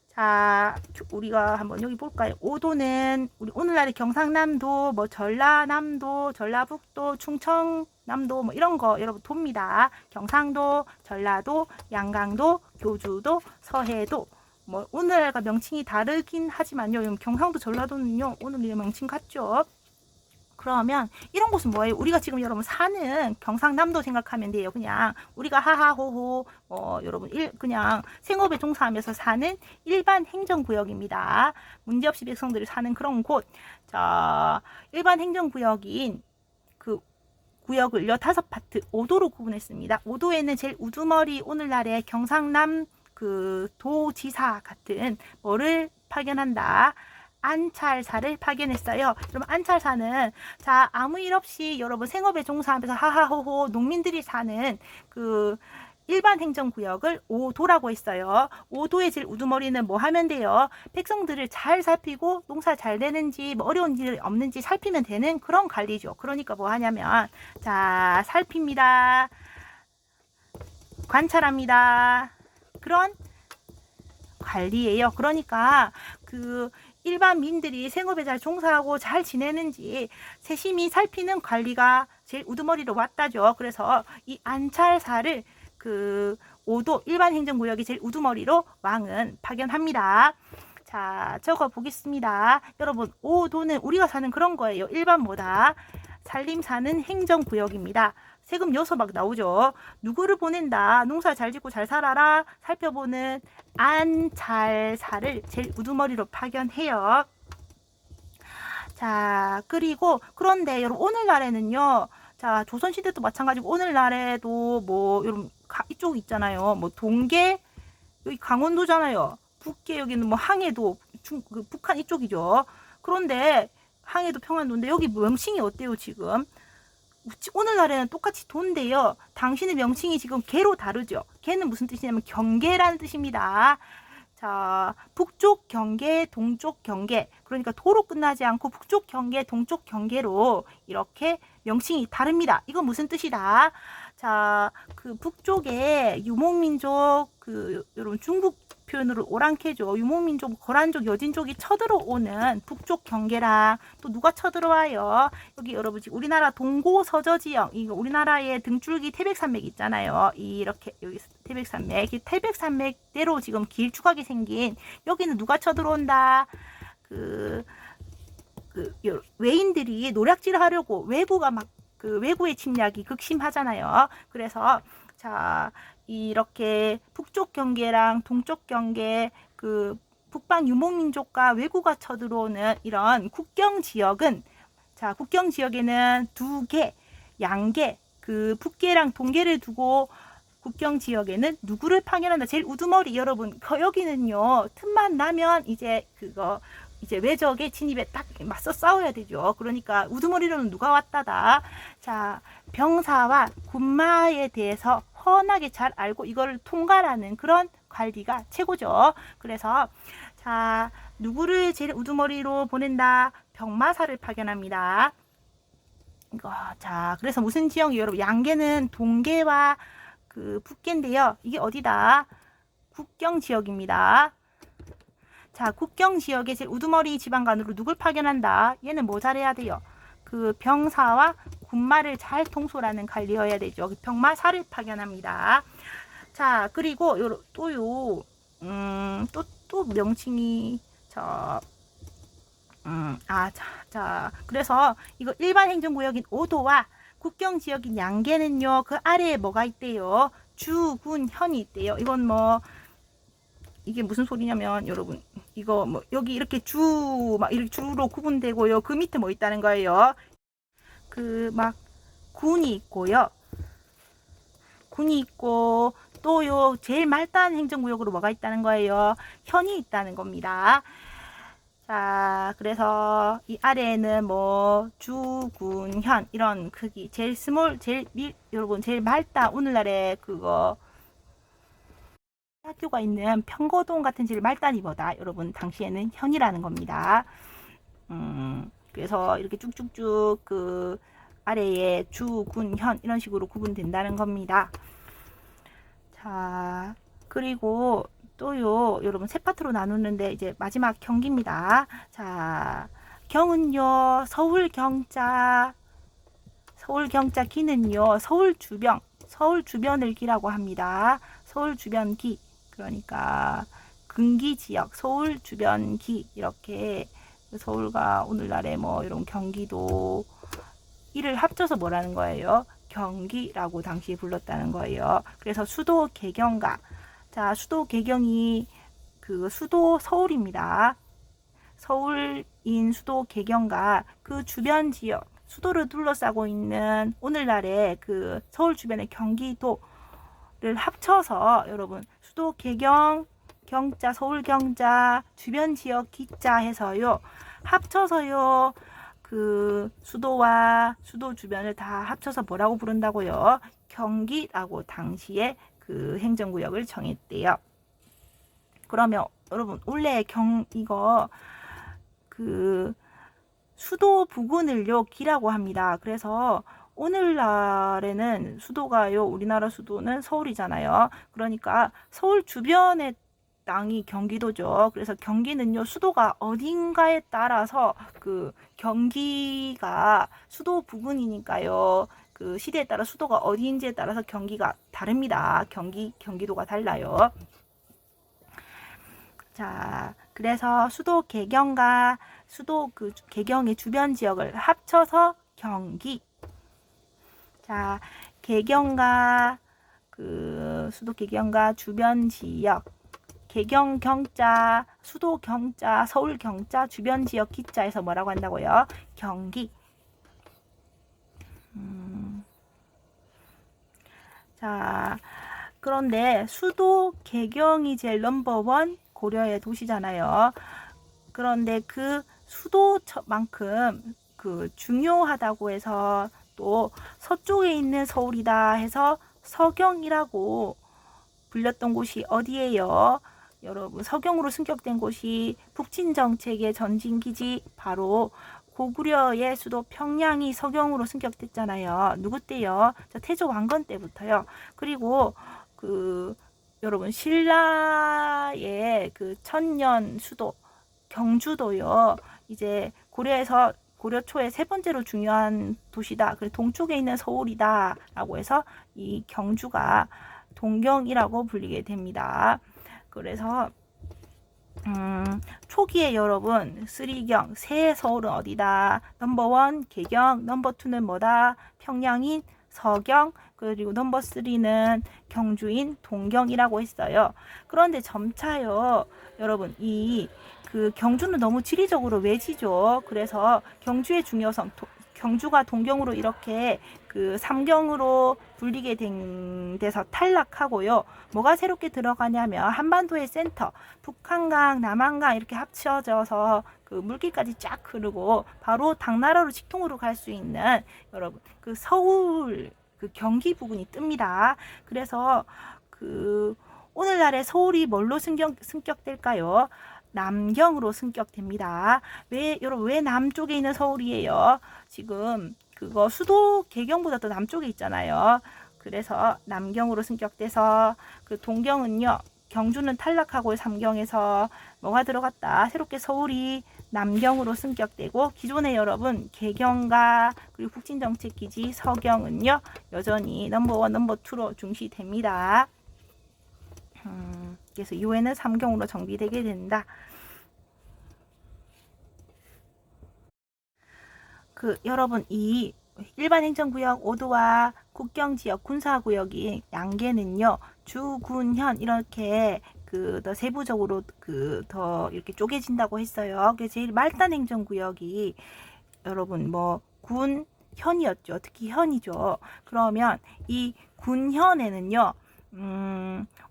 자, 우리가 한번 여기 볼까요? 오도는 우리 오늘날의 경상남도, 뭐 전라남도, 전라북도, 충청남도 뭐 이런 거 여러분 돕니다. 경상도, 전라도, 양강도, 교주도, 서해도 뭐 오늘과 명칭이 다르긴 하지만요. 경상도, 전라도는요. 오늘의 명칭 같죠? 그러면 이런 곳은 뭐예요? 우리가 지금 여러분 사는 경상남도 생각하면 돼요. 그냥 우리가 하하호호 여러분 그냥 생업에 종사하면서 사는 일반 행정구역입니다. 문제없이 백성들이 사는 그런 곳. 자, 일반 행정구역인 구역을 15파트 5도로 구분했습니다. 5도에는 제일 우두머리 오늘날의 경상남 도지사 같은 뭐를 파견한다. 안찰사를 파견했어요. 그럼 안찰사는 자 아무 일 없이 여러분 생업에 종사하면서 하하호호 농민들이 사는 일반 행정구역을 5도라고 했어요. 5도의 제일 우두머리는 뭐 하면 돼요? 백성들을 잘 살피고 농사 잘 되는지 뭐 어려운 일 없는지 살피면 되는 그런 관리죠. 그러니까 뭐 하냐면 자 살핍니다. 관찰합니다. 그런 관리예요. 그러니까 일반민들이 생업에 잘 종사하고 잘 지내는지 세심히 살피는 관리가 제일 우두머리로 왔다죠. 그래서 이 안찰사를 5도 일반 행정구역이 제일 우두머리로 왕은 파견합니다. 자, 적어 보겠습니다. 여러분, 5도는 우리가 사는 그런 거예요. 일반 뭐다? 살림 사는 행정구역입니다. 세금 요소 막 나오죠. 누구를 보낸다. 농사 잘 짓고 잘 살아라. 살펴보는 안찰사를 제일 우두머리로 파견해요. 자, 그런데 여러분 오늘날에는요. 자, 조선시대도 마찬가지고 오늘날에도 뭐 여러분 이쪽 있잖아요. 뭐 동계 여기 강원도잖아요. 북계 여기는 뭐 항해도 북한 이쪽이죠. 그런데 항해도 평안도인데 여기 명칭이 어때요 지금? 오늘날에는 똑같이 도인데요. 당신의 명칭이 지금 개로 다르죠. 개는 무슨 뜻이냐면 경계라는 뜻입니다. 자, 북쪽 경계, 동쪽 경계. 그러니까 도로 끝나지 않고 북쪽 경계, 동쪽 경계로 이렇게 명칭이 다릅니다. 이건 무슨 뜻이다? 자, 북쪽에 유목민족, 여러분 표현으로 오랑캐죠. 유목민족, 거란족, 여진족이 쳐들어오는 북쪽 경계랑 또 누가 쳐들어와요? 여기 여러분 지금 우리나라 동고서저 지역, 이거 우리나라의 등줄기 태백산맥 있잖아요. 이렇게 여기 태백산맥, 이 태백산맥대로 지금 길쭉하게 생긴 여기는 누가 쳐들어온다? 외인들이 노략질을 하려고 외구가 막 외구의 침략이 극심하잖아요. 그래서 자 이렇게 북쪽 경계랑 동쪽 경계 북방 유목민족과 외구가 쳐들어오는 이런 국경 지역은 자 국경 지역에는 두 개, 양계 북계랑 동계를 두고 국경 지역에는 누구를 파견한다? 제일 우두머리 여러분 여기는요 틈만 나면 이제 이제 외적의 진입에 딱 맞서 싸워야 되죠. 그러니까 우두머리로는 누가 왔다다. 자, 병사와 군마에 대해서 훤하게 잘 알고 이걸 통과하는 그런 관리가 최고죠. 그래서 자, 누구를 제일 우두머리로 보낸다? 병마사를 파견합니다. 자, 그래서 무슨 지역이 여러분 양계는 동계와 북계인데요. 이게 어디다? 국경 지역입니다. 자, 국경 지역에 제일 우두머리 지방관으로 누굴 파견한다? 얘는 뭐 잘해야 돼요? 병사와 군마를 잘 통솔하는 관리여야 되죠. 병마사를 파견합니다. 자, 그리고 또 명칭이 그래서 이거 일반 행정구역인 오도와 국경 지역인 양계는요, 그 아래에 뭐가 있대요? 주, 군, 현이 있대요. 이건 이게 무슨 소리냐면 여러분 이거 여기 이렇게 막 이렇게 주로 구분되고요. 그 밑에 뭐 있다는 거예요. 군이 있고요. 군이 있고 또요 제일 말단 행정구역으로 뭐가 있다는 거예요. 현이 있다는 겁니다. 자, 그래서 이 아래에는 주, 군, 현 이런 크기 제일 스몰 여러분 제일 말단 오늘날에 학교가 있는 평거동 같은 질 말단이보다 여러분 당시에는 현이라는 겁니다. 그래서 이렇게 쭉쭉쭉 아래에 주, 군, 현 이런 식으로 구분된다는 겁니다. 자, 그리고 또요 여러분 세 파트로 나누는데 이제 마지막 경기입니다. 자, 경은요 서울 경자 기는요 서울 주변을 기라고 합니다. 서울 주변 기 그러니까 근기 지역 서울 주변 기 이렇게 서울과 오늘날의 이런 경기도 이를 합쳐서 뭐라는 거예요? 경기라고 당시에 불렀다는 거예요. 그래서 수도 개경가 자 수도 개경이 수도 서울입니다. 서울인 수도 개경과 그 주변 지역 수도를 둘러싸고 있는 오늘날의 서울 주변의 경기도를 합쳐서 여러분 수도 개경 경자 서울 경자 주변 지역 기자 해서요 합쳐서요 수도와 수도 주변을 다 합쳐서 뭐라고 부른다고요? 경기라고 당시에 행정구역을 정했대요. 그러면 여러분 원래 이거 수도 부근을요 기라고 합니다. 그래서 오늘날에는 수도가요 우리나라 수도는 서울이잖아요. 그러니까 서울 주변의 땅이 경기도죠. 그래서 경기는요 수도가 어딘가에 따라서 경기가 수도 부근이니까요 시대에 따라 수도가 어디인지에 따라서 경기가 다릅니다. 경기도가 달라요. 자, 그래서 수도 개경과 수도 개경의 주변 지역을 합쳐서 경기. 자, 개경과 수도 개경과 주변 지역. 개경 경자, 수도 경자, 서울 경자, 주변 지역 기자에서 뭐라고 한다고요? 경기. 자, 그런데 수도 개경이 제일 넘버원 고려의 도시잖아요. 그런데 수도만큼 중요하다고 해서 또 서쪽에 있는 서울이다 해서 서경이라고 불렸던 곳이 어디예요? 여러분 서경으로 승격된 곳이 북진정책의 전진기지 바로 고구려의 수도 평양이 서경으로 승격됐잖아요. 누구 때요? 태조 왕건 때부터요. 그리고 여러분 신라의 그 천년 수도 경주도요. 이제 고려에서 고려 초에 세 번째로 중요한 도시다. 그리고 동쪽에 있는 서울이다라고 해서 이 경주가 동경이라고 불리게 됩니다. 그래서 초기에 여러분 쓰리경 새 서울은 어디다? 넘버1 개경, 넘버2는 뭐다? 평양인 서경, 그리고 넘버3는 경주인 동경이라고 했어요. 그런데 점차요 여러분 이 그 경주는 너무 지리적으로 외지죠. 그래서 경주의 중요성, 경주가 동경으로 이렇게 그 삼경으로 불리게 된 데서 탈락하고요. 뭐가 새롭게 들어가냐면 한반도의 센터, 북한강, 남한강 이렇게 합쳐져서 그 물길까지 쫙 흐르고 바로 당나라로 직통으로 갈 수 있는 여러분 그 서울 그 경기 부근이 뜹니다. 그래서 그 오늘날의 서울이 뭘로 승격될까요? 남경으로 승격됩니다. 여러분 왜 남쪽에 있는 서울이에요? 지금 그거 수도 개경보다 더 남쪽에 있잖아요. 그래서 남경으로 승격돼서 그 동경은요. 경주는 탈락하고 삼경에서 뭐가 들어갔다? 새롭게 서울이 남경으로 승격되고 기존의 여러분 개경과 그리고 국진정책기지 서경은요. 여전히 넘버1, 넘버2로 중시됩니다. 그래서 이후에는 삼경으로 정비되게 된다. 그 여러분 이 일반 행정구역 5도와 국경지역 군사구역이 양계는요 주, 군, 현 이렇게 그 더 세부적으로 그 더 이렇게 쪼개진다고 했어요. 그래서 제일 말단 행정구역이 여러분 뭐 군, 현이었죠. 특히 현이죠. 그러면 이 군현에는요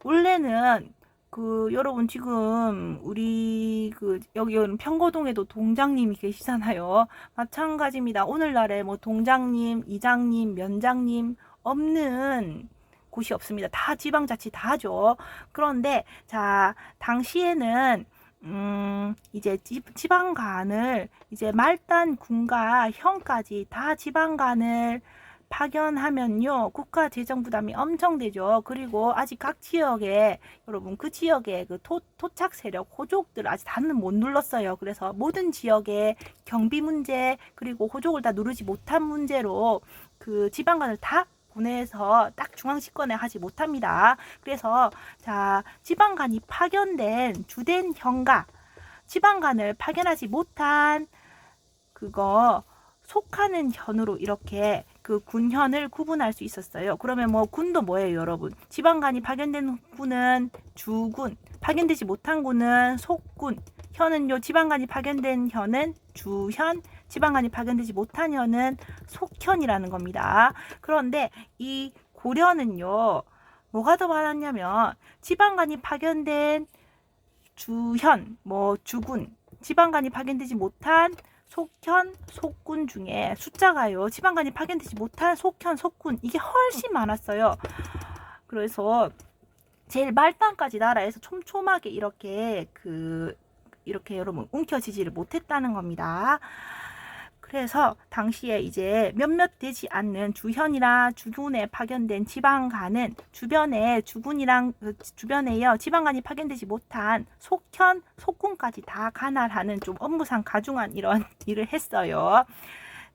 원래는 그 여러분 지금 우리 그 여기 평거동에도 동장님이 계시잖아요. 마찬가지입니다. 오늘날에 뭐 동장님, 이장님, 면장님 없는 곳이 없습니다. 다 지방자치 다 하죠. 그런데 자 당시에는 이제 지방관을 이제 말단 군과 현까지 다 지방관을 파견하면요 국가 재정 부담이 엄청 되죠. 그리고 아직 각 지역에 여러분 그 지역에 그 토착 세력 호족들 아직 다는 못 눌렀어요. 그래서 모든 지역에 경비 문제 그리고 호족을 다 누르지 못한 문제로 그 지방관을 다 보내서 딱 중앙 집권에 하지 못합니다. 그래서 자 지방관이 파견된 주된 현과 지방관을 파견하지 못한 그거 속하는 현으로 이렇게 그 군현을 구분할 수 있었어요. 그러면 뭐 군도 뭐예요, 여러분? 지방관이 파견된 군은 주군, 파견되지 못한 군은 속군, 현은요 지방관이 파견된 현은 주현, 지방관이 파견되지 못한 현은 속현이라는 겁니다. 그런데 이 고려는요 뭐가 더 많았냐면 지방관이 파견된 주현, 뭐 주군, 지방관이 파견되지 못한 속현, 속군 중에 숫자가요. 지방관이 파견되지 못한 속현, 속군 이게 훨씬 많았어요. 그래서 제일 말단까지 나라에서 촘촘하게 이렇게 이렇게 여러분 움켜쥐지를 못했다는 겁니다. 그래서 당시에 이제 몇몇 되지 않는 주현이나 주군에 파견된 지방관은 주변에 주군이랑 주변에요 지방관이 파견되지 못한 속현, 속군까지 다 관할하는 좀 업무상 가중한 이런 일을 했어요.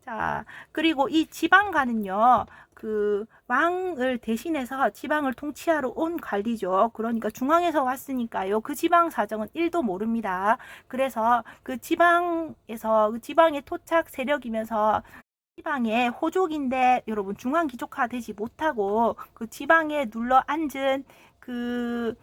자, 그리고 이 지방관은요, 그 왕을 대신해서 지방을 통치하러 온 관리죠. 그러니까 중앙에서 왔으니까요. 그 지방 사정은 1도 모릅니다. 그래서 그 지방에서 그 지방의 토착 세력이면서 지방의 호족인데 여러분 중앙 기족화 되지 못하고 그 지방에 눌러 앉은 그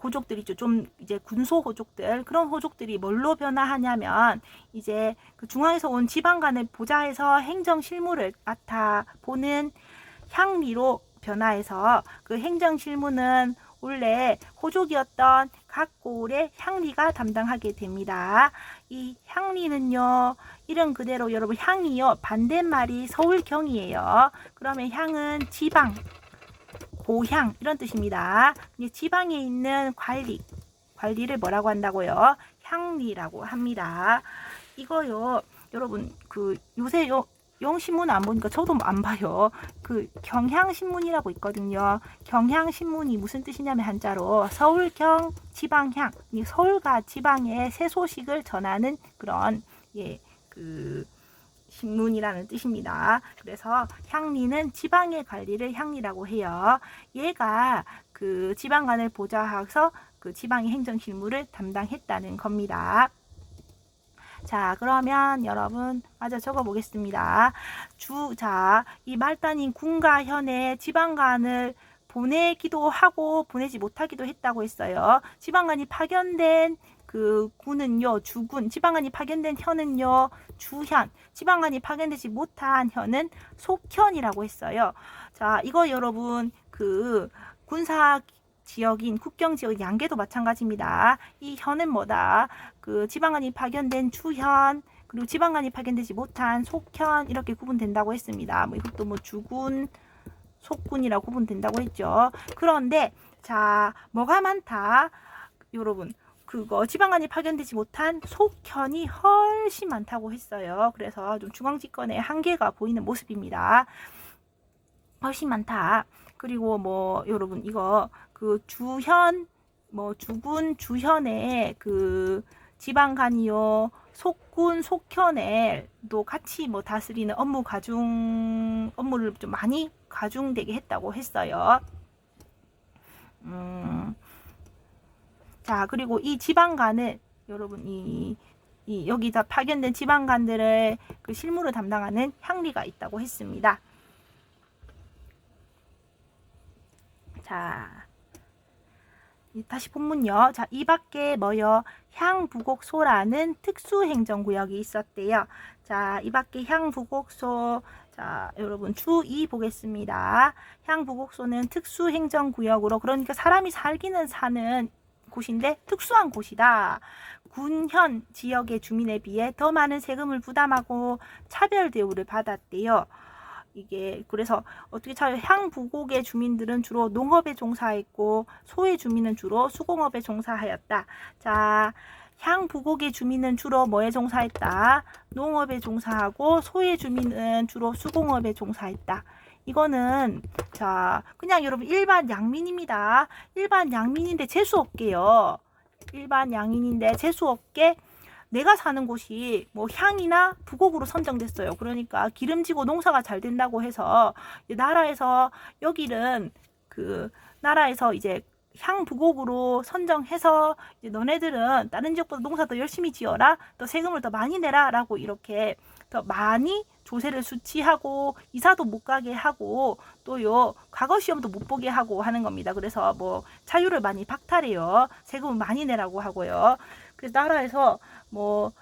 호족들 있죠. 좀 이제 군소 호족들 그런 호족들이 뭘로 변화하냐면 이제 그 중앙에서 온 지방관을 보좌해서 행정 실무를 맡아 보는 향리로 변화해서 그 행정 실무는 원래 호족이었던 각 고을의 향리가 담당하게 됩니다. 이 향리는요 이름 그대로 여러분 향이요 반대말이 서울경이에요. 그러면 향은 지방 고향 이런 뜻입니다. 지방에 있는 관리를 뭐라고 한다고요? 향리라고 합니다. 이거요, 여러분 그 요새 영신문 안 보니까 저도 안 봐요. 그 경향신문이라고 있거든요. 경향신문이 무슨 뜻이냐면 한자로 서울경 지방향, 서울과 지방의 새 소식을 전하는 그런 그 신문이라는 뜻입니다. 그래서 향리는 지방의 관리를 향리라고 해요. 얘가 그 지방간을 보좌해서 그 지방의 행정 실무를 담당했다는 겁니다. 자, 그러면 여러분 마저 적어 보겠습니다. 이 말단인 군과 현의 지방간을 보내기도 하고 보내지 못하기도 했다고 했어요. 지방간이 파견된 그 군은요, 주군, 지방간이 파견된 현은요, 주현, 지방간이 파견되지 못한 현은 속현이라고 했어요. 자, 이거 여러분 그 군사 지역인 국경 지역 양계도 마찬가지입니다. 이 현은 뭐다? 그 지방간이 파견된 주현, 그리고 지방간이 파견되지 못한 속현 이렇게 구분된다고 했습니다. 뭐 이것도 뭐 주군, 속군이라고 구분된다고 했죠. 그런데 자, 뭐가 많다? 여러분, 그거 지방간이 파견되지 못한 속현이 훨씬 많다고 했어요. 그래서 좀 중앙집권의 한계가 보이는 모습입니다. 훨씬 많다. 그리고 뭐 여러분 이거 그 주현 뭐 주군 주현의 그 지방간이요 속군 속현에 또 같이 뭐 다스리는 업무를 좀 많이 가중되게 했다고 했어요. 자, 그리고 이 지방간을 여러분 여기다 파견된 지방간들의 그 실무를 담당하는 향리가 있다고 했습니다. 자, 다시 본문요. 자, 이 밖에 뭐요? 향부곡소라는 특수행정구역이 있었대요. 자, 이 밖에 향부곡소, 자, 여러분 주 2 보겠습니다. 향부곡소는 특수행정구역으로, 그러니까 사람이 살기는 사는 곳인데 특수한 곳이다. 군현 지역의 주민에 비해 더 많은 세금을 부담하고 차별 대우를 받았대요. 이게 그래서 어떻게 차요? 향부곡의 주민들은 주로 농업에 종사했고 소의 주민은 주로 수공업에 종사하였다. 자, 향부곡의 주민은 주로 뭐에 종사했다? 농업에 종사하고 소의 주민은 주로 수공업에 종사했다. 이거는 자, 그냥 여러분 일반 양민입니다. 일반 양민인데 재수없게요. 일반 양민인데 재수없게 내가 사는 곳이 뭐 향이나 부곡으로 선정됐어요. 그러니까 기름지고 농사가 잘 된다고 해서 나라에서 여기는 그 나라에서 이제 향 부곡으로 선정해서 이제 너네들은 다른 지역보다 농사 더 열심히 지어라, 또 세금을 더 많이 내라 라고 이렇게 더 많이 조세를 수치하고 이사도 못 가게 하고 또요 과거 시험도 못 보게 하고 하는 겁니다. 그래서 뭐 자유를 많이 박탈해요. 세금을 많이 내라고 하고요. 그래서 나라에서 뭐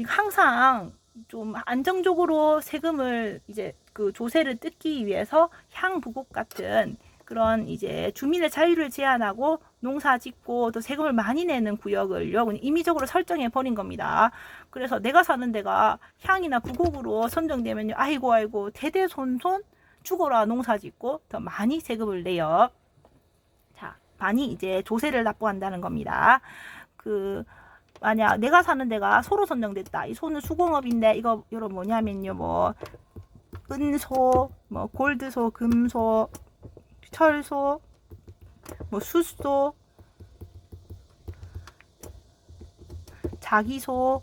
항상 좀 안정적으로 세금을 이제 그 조세를 뜯기 위해서 향부곡 같은 그런 이제 주민의 자유를 제한하고 농사 짓고 또 세금을 많이 내는 구역을요 임의적으로 설정해 버린 겁니다. 그래서 내가 사는 데가 향이나 부곡으로 선정되면요 아이고 대대손손 죽어라 농사 짓고 더 많이 세금을 내요. 자, 많이 이제 조세를 납부한다는 겁니다. 그 만약 내가 사는 데가 소로 선정됐다. 이 소는 수공업인데 이거 여러분 뭐냐면요 뭐 은소, 뭐 골드소, 금소, 철소, 뭐 숫소, 자기소.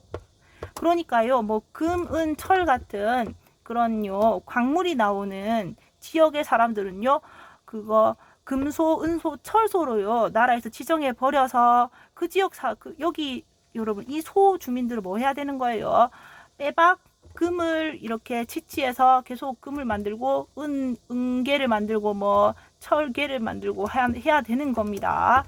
그러니까요 뭐 금, 은, 철 같은 그런요 광물이 나오는 지역의 사람들은요 그거 금소, 은소, 철소로요 나라에서 지정해 버려서 그 지역 여기 여러분 이 소 주민들은 뭐 해야 되는 거예요? 빼박 금을 이렇게 채취해서 계속 금을 만들고 은계를 만들고 뭐 철계를 만들고 해야 되는 겁니다.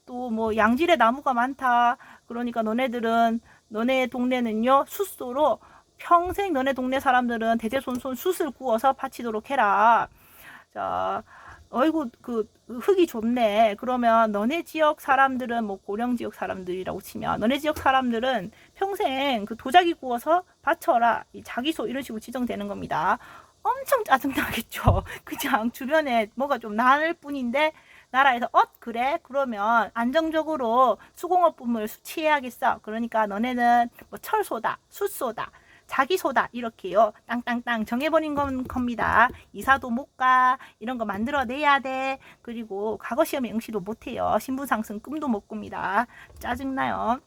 또 뭐 양질의 나무가 많다. 그러니까 너네 동네는요 숫소로 평생 너네 동네 사람들은 대대손손 숫을 구워서 바치도록 해라. 자, 어이구 그 흙이 좋네. 그러면 너네 지역 사람들은 뭐 고령 지역 사람들이라고 치면 너네 지역 사람들은 평생 그 도자기 구워서 바쳐라. 이 자기소 이런 식으로 지정되는 겁니다. 엄청 짜증나겠죠. 그냥 주변에 뭐가 좀 나을 뿐인데 나라에서 그래? 그러면 안정적으로 수공업품을 수취해야겠어. 그러니까 너네는 뭐 철소다, 숫소다, 자기소다 이렇게요. 땅땅땅 정해버린 겁니다. 이사도 못 가. 이런 거 만들어내야 돼. 그리고 과거 시험에 응시도 못해요. 신분상승 꿈도 못 꿉니다. 짜증나요.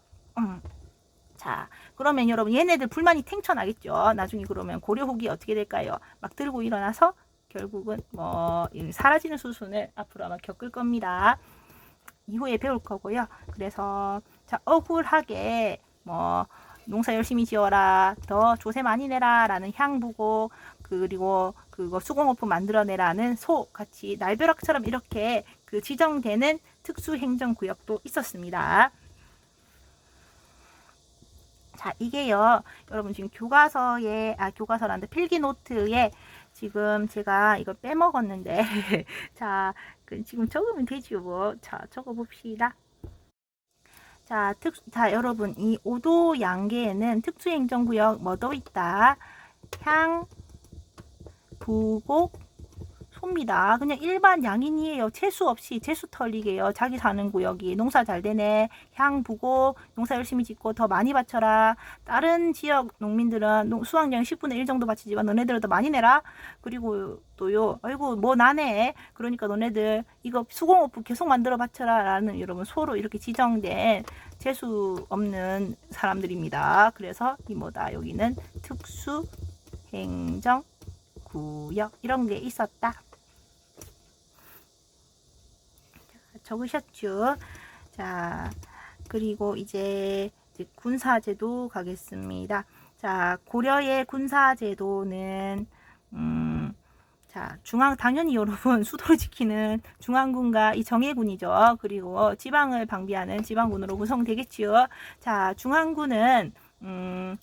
자, 그러면 여러분 얘네들 불만이 탱천하겠죠. 나중에 그러면 고려 후기 어떻게 될까요? 막 들고 일어나서 결국은 뭐 사라지는 수순을 앞으로 아마 겪을 겁니다. 이후에 배울 거고요. 그래서 자, 억울하게 뭐 농사 열심히 지어라, 더 조세 많이 내라 라는 향부고, 그리고 그거 수공업품 만들어내라는 소 같이 날벼락처럼 이렇게 그 지정되는 특수행정구역도 있었습니다. 자, 이게요, 여러분 지금 교과서란데 필기노트에 지금 제가 이거 빼먹었는데, 자, 지금 적으면 되죠, 뭐. 자, 적어봅시다. 자, 여러분, 이 5도 양계에는 특수행정구역 뭐도 있다? 향, 부곡, 소입니다. 그냥 일반 양인이에요. 채수 없이 채수 털리게요. 자기 사는 구역이 농사 잘 되네. 향, 부곡, 농사 열심히 짓고 더 많이 바쳐라. 다른 지역 농민들은 수확량 10분의 1 정도 바치지만 너네들은 더 많이 내라. 그리고 또요, 아이고 뭐 나네. 그러니까 너네들 이거 수공업부 계속 만들어 바쳐라 라는 여러분 소로 이렇게 지정된 재수 없는 사람들입니다. 그래서 이 뭐다, 여기는 특수행정구역 이런 게 있었다. 적으셨죠? 자, 그리고 이제 군사제도 가겠습니다. 자, 고려의 군사제도는 자, 당연히 여러분 수도를 지키는 중앙군과 이 정예군이죠. 그리고 지방을 방비하는 지방군으로 구성되겠지요. 자, 중앙군은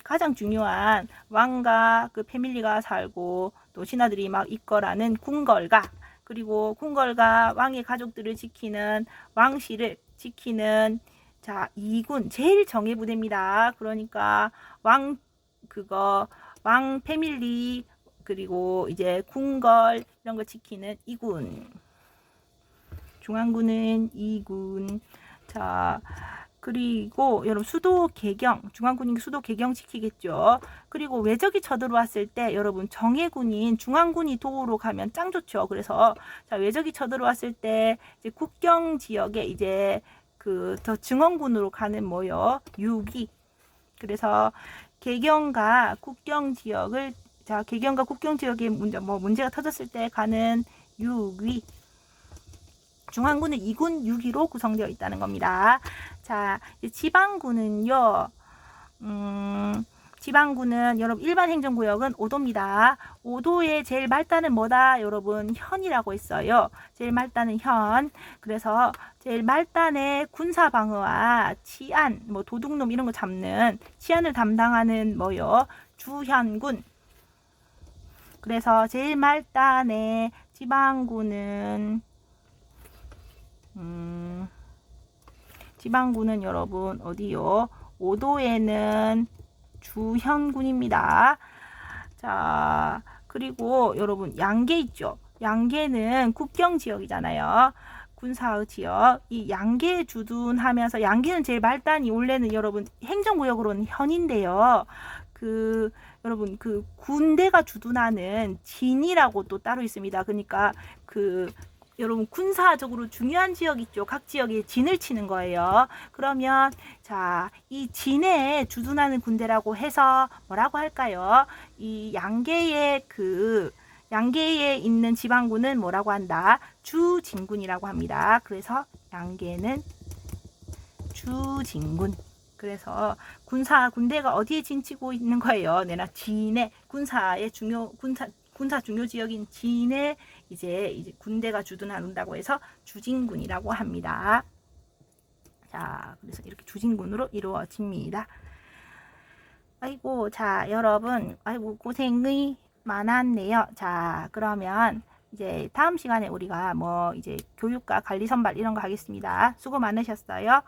가장 중요한 왕과 그 패밀리가 살고 또 신하들이 막 있거라는 궁궐가, 그리고 궁궐과 왕의 가족들을 지키는 왕실을 지키는 자, 2군 제일 정예부대입니다. 그러니까 왕 패밀리, 그리고 이제 궁궐 이런 거 지키는 2군. 중앙군은 2군. 자, 그리고 여러분 수도 개경, 중앙군인 수도 개경 지키겠죠. 그리고 외적이 쳐들어왔을 때 여러분 정예군인 중앙군이 도우러 가면 짱 좋죠. 그래서 자, 외적이 쳐들어왔을 때 이제 국경 지역에 이제 그 더 증원군으로 가는 뭐요? 유기. 그래서 개경과 국경 지역을, 자, 개경과 국경 지역에 문제가 터졌을 때 가는 유기. 중앙군은 2군 6위로 구성되어 있다는 겁니다. 자, 지방군은요, 지방군은 여러분 일반 행정구역은 5도입니다. 5도의 제일 말단은 뭐다? 여러분 현이라고 했어요. 제일 말단은 현. 그래서 제일 말단의 군사방어와 치안, 뭐 도둑놈 이런 거 잡는 치안을 담당하는 뭐요? 주현군. 그래서 제일 말단의 지방군은 지방군은 여러분 어디요? 5도에는 주현군입니다. 자, 그리고 여러분 양계 있죠? 양계는 국경 지역이잖아요. 군사의 지역. 이 양계 주둔하면서, 양계는 제일 말단이 원래는 여러분 행정구역으로는 현인데요. 여러분 군대가 주둔하는 진이라고 또 따로 있습니다. 그러니까 여러분 군사적으로 중요한 지역 있죠. 각 지역에 진을 치는 거예요. 그러면 자, 이 진에 주둔하는 군대라고 해서 뭐라고 할까요? 이 양계에 있는 지방군은 뭐라고 한다? 주진군이라고 합니다. 그래서 양계는 주진군. 그래서 군대가 어디에 진치고 있는 거예요? 내나 진에, 군사 중요 지역인 진에 이제 군대가 주둔한다고 해서 주진군이라고 합니다. 자, 그래서 이렇게 주진군으로 이루어집니다. 아이고, 자, 여러분, 아이고, 고생이 많았네요. 자, 그러면 이제 다음 시간에 우리가 뭐 이제 교육과 관리 선발 이런 거 하겠습니다. 수고 많으셨어요.